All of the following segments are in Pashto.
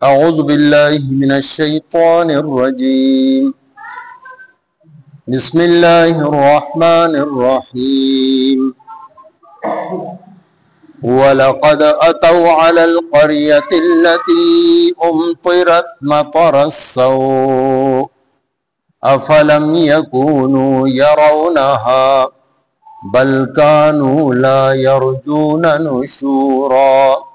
أعوذ بالله من الشيطان الرجيم بسم الله الرحمن الرحيم ولقد أتوا على القرية التي أمطرت مطر السوء أفلم يكونوا يرونها بل كانوا لا يرجون نشورا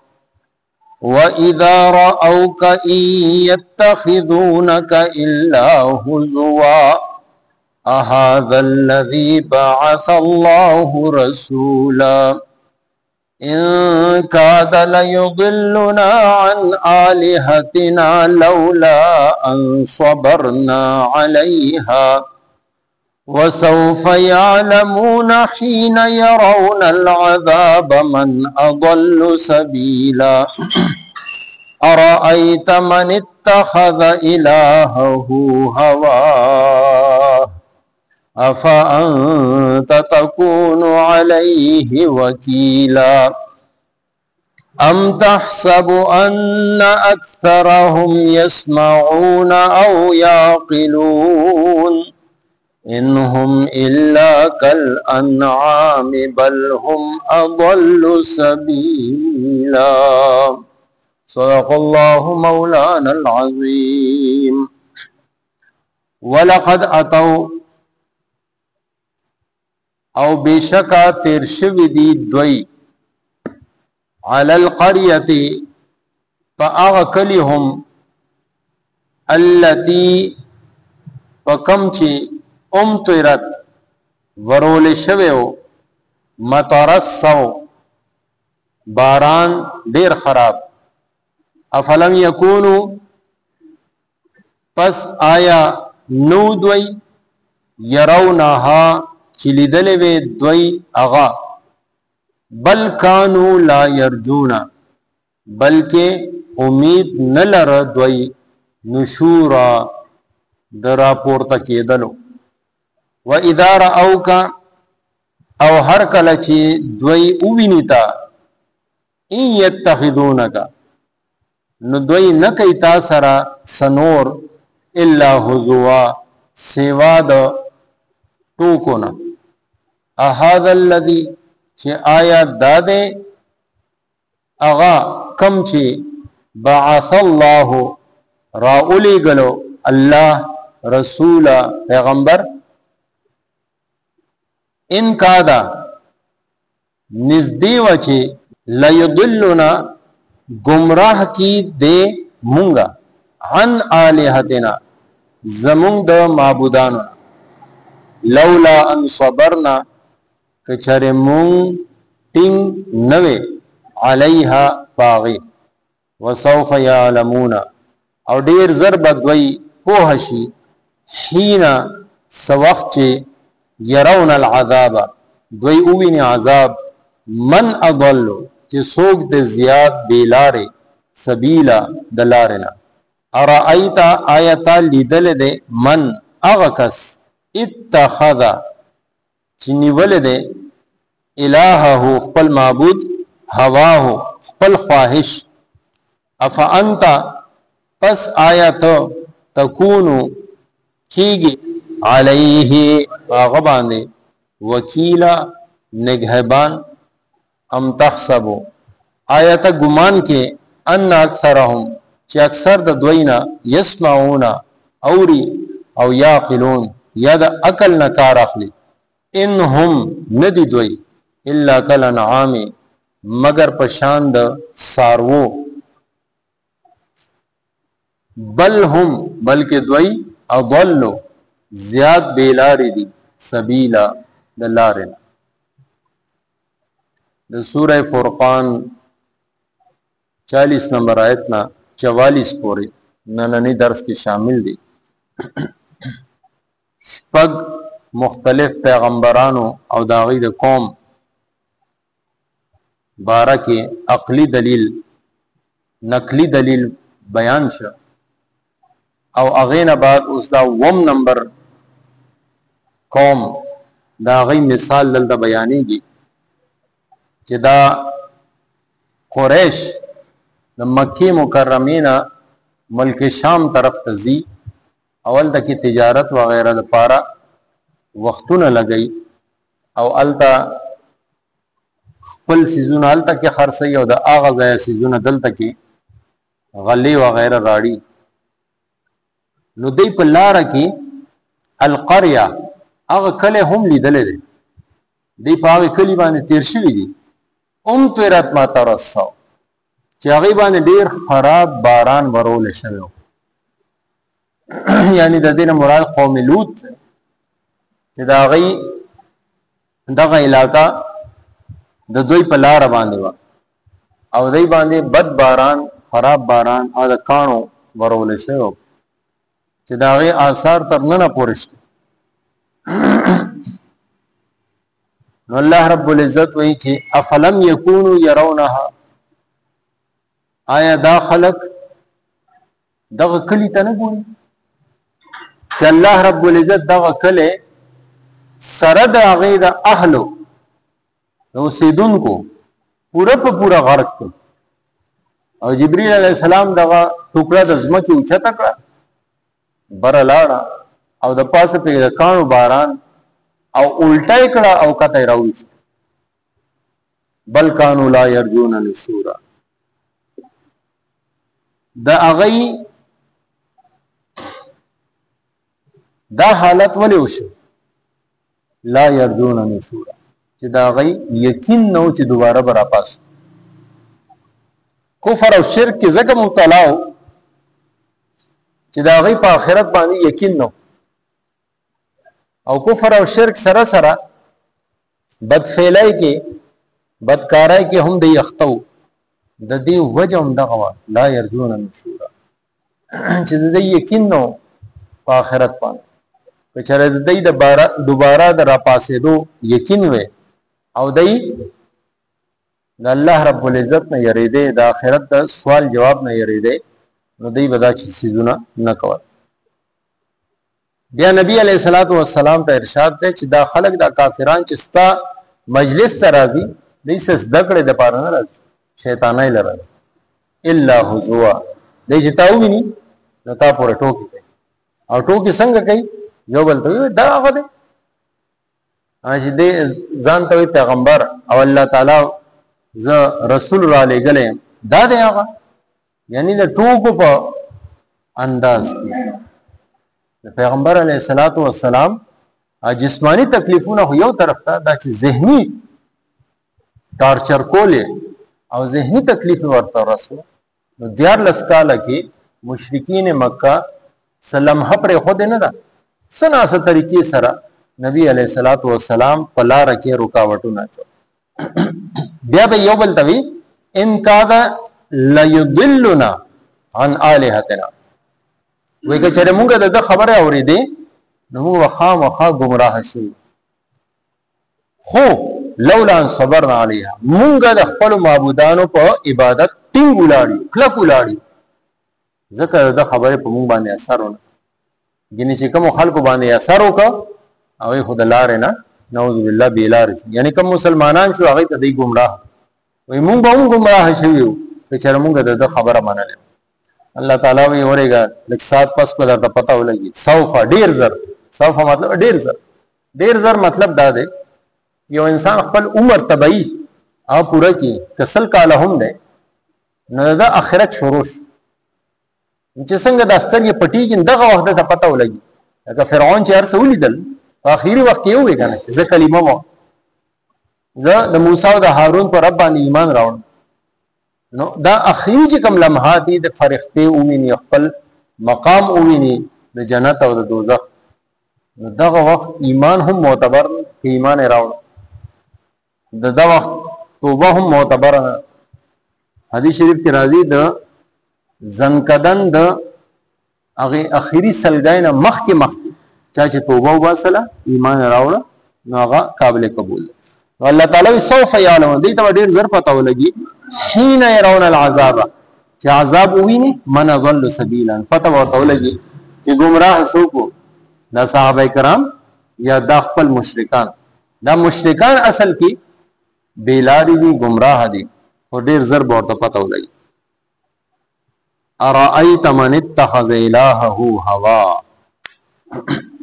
وإذا رأوك إن يتخذونك إلا هزوا أهذا الذي بعث الله رسولا إن كاد ليضلنا عن آلهتنا لولا أن صبرنا عليها وسوف يعلمون حين يرون العذاب من أضل سبيلا أرأيت من اتخذ إلهه هواه أفأنت تكون عليه وكيلا أم تحسب أن أكثرهم يسمعون أو يعقلون إن هم إلا كالأنعام بل هم أضل سبيلا صدق الله مولانا العظيم ولقد أتوا او بشکا تیر شوی دی دوی علی القریه فاغ کلیهم التي فکم چی امطرت ورول شویو مطر السو باران دیر خراب افلم یکونو پس آیا نو دوی یرونها چلی دلوی دوی اغا بل کانو لا یرجونا بلکہ امید نلر دوی نشورا درا پورتا کی دلو و اذا رأوکا او ہر کلچی دوی اوینیتا ان یتخذونکا نو دوی نکی تاثرا سنور الا حضوا سوا دا ٹوکونا احاذ الذی چی آیا دادے اغا کم چی بعث اللہ راؤلی گلو اللہ رسول پیغمبر ان کادا نزدی وچی لیضلنا گمراہ کی دے مونگا عن آلہتنا زمون دا معبودانا لولا ان صبرنا کچر مون ٹنگ نوے علیہا پاغی وسوف یعلمون او دیر ضرب دوی پوہشی حین سوقت چے یرون العذاب دوی اوین عذاب من اضلو چے سوک دے زیاد بیلارے سبیلا دلارنا ارائیتا آیتا لیدل دے من اغکس اتخذ چنی ولدے الہہو خپل معبود ہواہو خپل خواہش افانتا پس آیا تو تکونو کیگی علیہ آغباندے وکیلا نگہبان ام تحسبو آیا تا گمان کے ان اکثرہم چی اکثر دا دوینا یسمعونا اوری او یاقلون یا دا عقل نہ کار اخلی ان ہم ندی دوی الا کل انعام مگر پشاند سارو بل ہم بلکہ دوی اضلو زیاد بیلاری دی سبیلا دلارنا دا سورہ فرقان 40 نمبر آیتنا 44 پوری نننی درس کی شامل دی شپگ مختلف پیغمبرانو او داغی دا قوم بارہ کے عقلی دلیل نقلی دلیل بیان شا او اغین بعد اس دا وم نمبر قوم داغی مثال دل دا بیانی گی کہ دا قریش دا مکی مکرمین ملک شام طرف ته ځي اول دکې تجارت وغیرہ لپاره وختونه لګي او الته خپل سیزونه الته کې خرڅي او د اغه ځای سیزونه دلته کې غلي وغیرہ راړي نو دی په لار کې القريه اغه کله هم لیدلې دي دی په هغه کلی باندې تیر شوی دي تیرات ما ترسو چې هغه باندې ډیر خراب باران ورول شوی یعنی د دې مراد قوم لوط چې دا غي دغه علاقہ د دوی په لار باندې و او دوی باندې بد باران خراب باران او د کانو ورول شوی چې دا غي آثار تر نه پورشت نو الله رب العزت وایي چې افلم یکونو يرونها آیا دا خلق دغه کلی ته نه ګوري چې الله رب العزت دغه کلی سره د هغې د اهلو د اوسېدونکو پوره په پوره غرق کړ او جبرئیل علیه السلام دغه ټوکړه د ځمکې اوچته کړه بره لاړه او د پاسه پرې د کاڼو باران او الټه یې کړه او کته یې راوویست بل کانو لا یرجون نشورا د هغې دا حالت ولې وشو لا یرجون نشورا چې دا هغې یقین نه و چې دوباره به راپاسو کفر او شرک کې ځکه مبتلا و چې د هغې په آخرت باندې یقین نه او کفر او شرک سره سره بدفعلی کې بدکارای کې هم د یختو د دې وجه هم دغه وه لا یرجون نشورا چې د دې یقین نه په آخرت باندې که چېرې د دې دوباره د راپاسېدو یقین وی او دی د الله رب العزت نه یریدې د آخرت د سوال جواب نه یریدې نو دی به دا څیزونه نه کول بیا نبی علیہ الصلوۃ والسلام ته ارشاد دی چې دا خلک دا کافران چې ستا مجلس ته راځي دی څه زده کړې دپاره نه راځي شیطانۍ له راځي الا هزوا دی چې تا وویني نو تا پورې ټوکې کوي او ټوکې څنګه کوي یو بل ته وایي دا هغه دی چې دی ځان ته وایي پیغمبر او الله تعالی زه رسول را لېږلی یم دا دی هغه یعنی د ټوکو په انداز کې د پیغمبر علیه الصلاۃ والسلام جسمانی تکلیفونه خو یو طرف ته دا چې ذهني ټارچر کولې او ذهني تکلیف ورته رسو نو 14 کاله کې مشرکین مکه سلمحه پرې خود نه ده سناسه طریقې سره نبی علیه الصلاۃ والسلام په لاره کې رکاوټونه اچول بیا به یو بل ته وي ان کاد لیضلنا عن الهتنا وای که چېرې مونږ د خبره اورېدې نو موږ خامخا ګمراه شو خو لولا ان صبرنا علیها مونږ د خپل معبودانو په عبادت ټینګ ولاړو کلک ولاړو ځکه د خبرې په مونږ باندې اثر ونه ګینې چې کوم خلکو باندې اثر وکړ او خو د لارې نه نعوذ بالله بې لارې یعنی کوم مسلمانان شو هغې ته دی ګمراه وایي مونږ به هم ګمراه شوي وو که چېرې مونږ د خبره منلې الله تعالی وی اورېږه لږ سات پس به درته پته ولګي سوفه ډېر زر سوفه مطلب ډېر زر مطلب دا دی یو انسان خپل عمر طبعي او پوره کړي که 100 کاله هم دی نو د آخرت شروع شي چې څنګه دا سترګې پټېږي دغه وخت ته پته ولګي لکه فرعون چې هر څه ولیدل په آخري وخت کې یې ووایي که نه زه کلمه وم زه د موسی او د هارون په رب باندې ایمان راوړم نو دا اخیری چې کوم لمحات دي د فرښتې وویني خپل مقام وویني د جنت او د دوزخ نو دغه وخت ایمان هم معتبر نه که ایمان یې راوړ دغه وخت توبه هم معتبر نه حدیث شریف کې راځي د زنکدن د هغې اخري سلګۍ نه مخکې چا چې توبه وباسله ایمان یې راوړه نو هغه قابل قبول دی الله تعالی سوف یعلمون دې ته ډېر زر پته ولګي حين يرون العذاب چې عذاب وویني من ضل سبیلا پته ورته ولګي چې ګمراه څوک دا صحابه کرام یا دا خپل مشرکان دا مشرکان اصل کې بیلاری دي ګمراه دي او ډېر زر ورته پته ولګي ارأيت من اتخذ الهه هوا.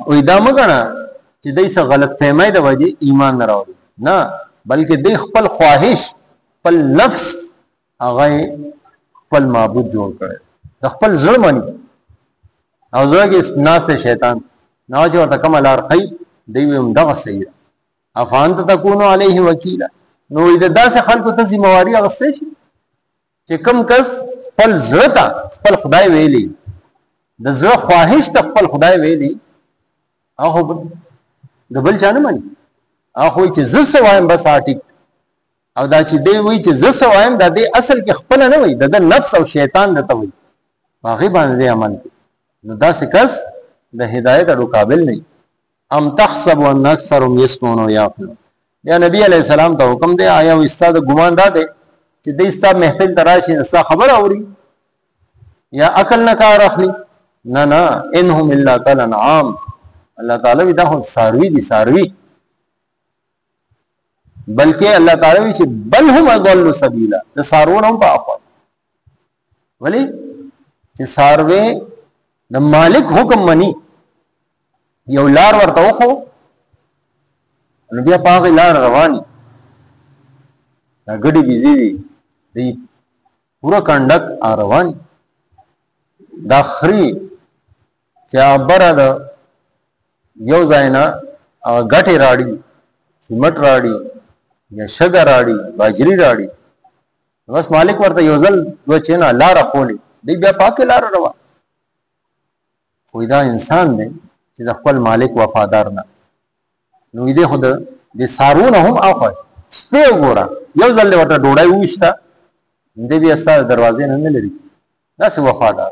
وې دا مګنه چې دای څه غلط فهمي د وجه ایمان نه راوړي، نه بلکې د خپل خواهش خپل نفس هغه خپل معبود جوړ کړي، د خپل زړه مانی او زړه کې ناس شیطان نو چې ورته کوم لار خي دی ویم دغه صحیح افانت تكون عليه وکیلا. نو د داسې خلکو ته ذمہواری اغستې شي چې کم کس خپل زړه ته خپل خدای ویلي، د زړه خواهش ته خپل خدای ویلي، هغه د بل چا نه مانی، هغه چې زه څه وایم بس ټیک، او دا چې دی وایي چې زه څه وایم دا دی اصل کې خپل نه وایي، د نفس او شیطان دته وایي، هغه باندې عمل کوي. نو داسې کس د هدایت اړو قابل نه. ام تحسب ان اکثرهم يسمعون ويعقلون. یا نبی علیہ السلام ته حکم دی آیا و استاد ګمان دا دی چې د استاد محفل تراشي استا خبر اوري یا عقل نه کار اخلي؟ نه نه، انهم الا كالانعام. الله تعالی دا هم ساروی دي ساروی، بلکې الله تعالی وی چې بل هم اضل سبیلا، د سارون هم په اخوا. ولی چې ساروی د مالک حکم مني، یو لار ورته وخو نو بیا پاغه لار رواني، دا ګډي بيزي دي دی پورا کنډک رواني. دا خري چې ابره د یو ځاینا غټي راړي، سیمټ راړي یا شګه راړي، باجری راړي، بس مالک ورته یو ځل و چې نه لار خولي دی بیا پاکه لار روان. خو دا انسان دی چې د خپل مالک وفادار نه. نو دې خود د سارون هم اخو سپه وګوره، یو ځل ورته ډوډۍ وښتا دې بیا ستاسو دروازې نه لري، دا څه وفادار.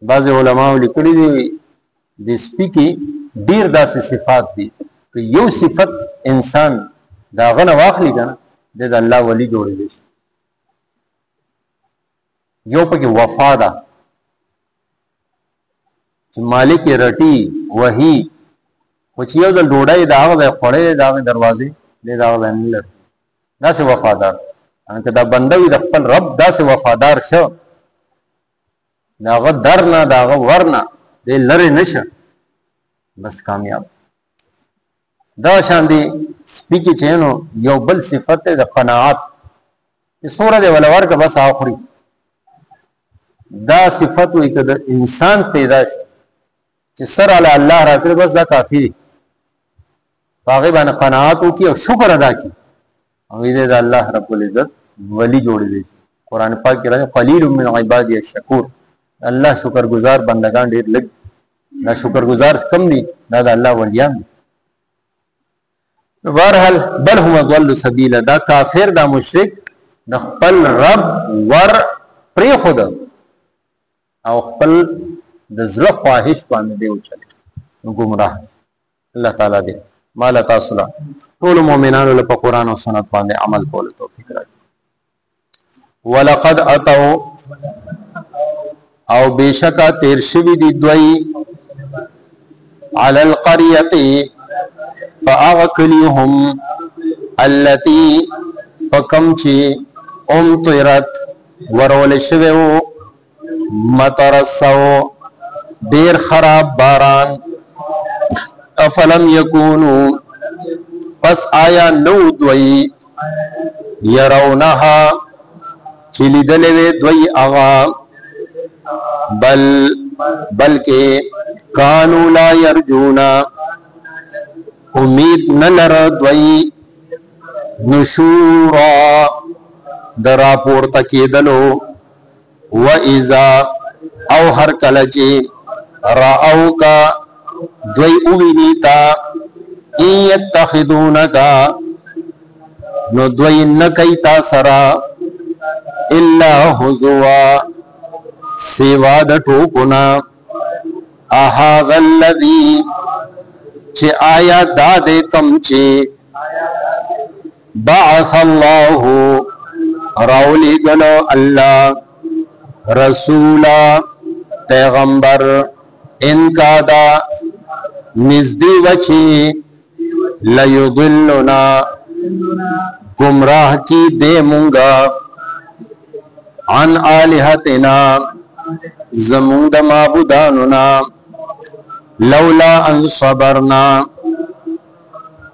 بعض علماء لیکلي دي د سپي کې ډیر داسې صفات دي که یو صفت انسان دا غنه واخلي کنه د الله ولی جوړېږي. یو پکې وفا ده چې مالک رټي وਹੀ، خو چې یو ځل ډوډۍ د هغه خوړې د هغه دروازې د هغه نه لري، داسې وفادار. انکه دا بنده وي د خپل رب داسې وفادار شو، داغه در نه داغه ورنه د لری نشه، بس کامیاب. دا شان دي سپیکی چینو یو بل صفت د قناعت چې سوره دی ولور کا بس اخري. دا صفت وي که د انسان پیدا شي چې سر علی الله راکړي بس دا کافی دی، هغه باندې قناعت وکي او شکر ادا کړي، او دې د الله رب العزت ولی جوړي دي. قران پاک کې راځي قلیل من عبادی الشکور، الله شکر گزار بندگان ډیر لږ، دا شکر گزار کم دي، دا د الله ولیان دي. بهرحال بل هم ضل سبیلا، دا کافر دا مشرک د خپل رب ور پری خود او خپل د زړه خواهش باندې دی وچل گمراه. الله تعالی دې مال تاسو ټول مؤمنانو له قرآن او سنت باندې عمل کولو توفیق راکړي. ولقد اتوا او بشکا تیر شوی دی دوی علی القريه فاغکلیهم التي فکم چی امطرت ورول شویو مطرسو دیر خراب باران افلم یکونو پس آیا نو دوی یرونها چلی دلوی دوی اغا بلکہ کانو لا یرجونا امید نلر دوی نشورا درا پورتا کی دلو و ایزا او ہر کلچی رأو کا دوی اوینیتا این یتخذونکا نو دوی نکیتا سرا الا حضوا سوا د ټوکنا احاذ الذی چې آیا داد کم چې بعث الله راولی گلو اللہ رسولا پیغمبر انکا دا نزدی وچی لیضلنا گمراہ کی دے مونگا अन आलिहतिना ज़मूद माबुदानुना लौला अन सबरना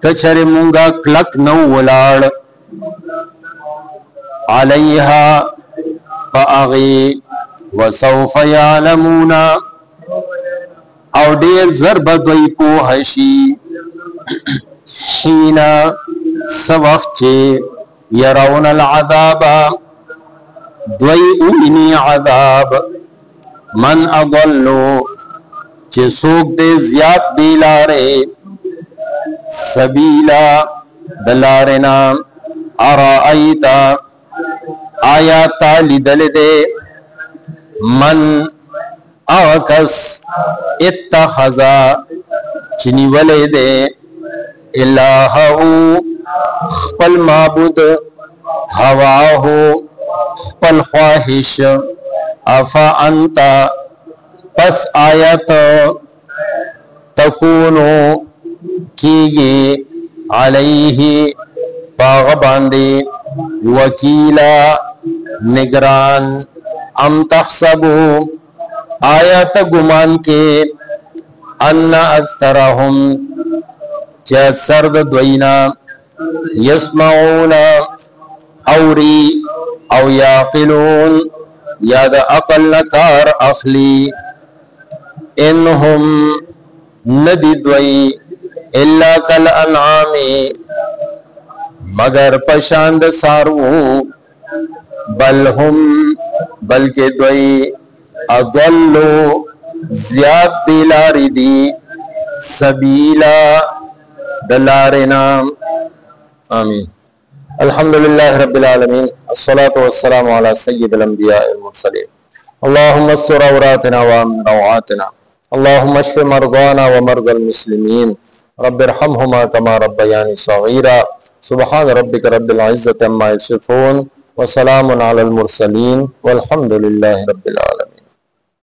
कचरे मुंगा क्लक नौ वलाड़ अलैहा फ़अगी वसौफ यालमूना और डेर ज़रब द्वई पोहशी हीना सवख्चे यरौन अलअज़ाबा द्वई उमिनी अज़ाब मन अदल्लो चे सोक दे ज़ियाद दिलारे सबीला दलारेना अराअयता आया ताली दल दे मन आवकस इत्तखज़ा चिनी वले दे इलाहू खपल माबुद हवाहू खपल ख्वाहिश अफा अंता पस आयत तकूनो कीगे अलैहि पाग बांदे वकीला निगरान अम तहसबु आयत गुमान के अन्ना अक्सरहुम के अक्सर द्वैना यस्माऊना औरी औ याकिलून याद अकल नकार अखली इनहुम नदी द्वई इल्ला कल अनामी मगर पशांद सारू बलहुम बल्कि द्वई अदल्लो ज़ियाद दिलारी दी सबीला दलारेना आमीन। अल्हम्दुलिल्लाह रब्बिल आलमीन अस्सलातु वस्सलामु अला सय्यिदिल अंबिया वल मुरसलीन अल्लाहुम्मा अस्tur औरातना व आमिन रवातना अल्लाहुम्मा अश्फि मरदाना व मरदल मुस्लिमीन रब्बिरहमहुमा कमा रब्बयानी सगीरा सुब्हान रब्बिक रब्बिल इज्जति अम्मा यसिफून व सलामुन अलल मुरसलीन वल्हम्दुलिल्लाहि रब्बिल आलमीन।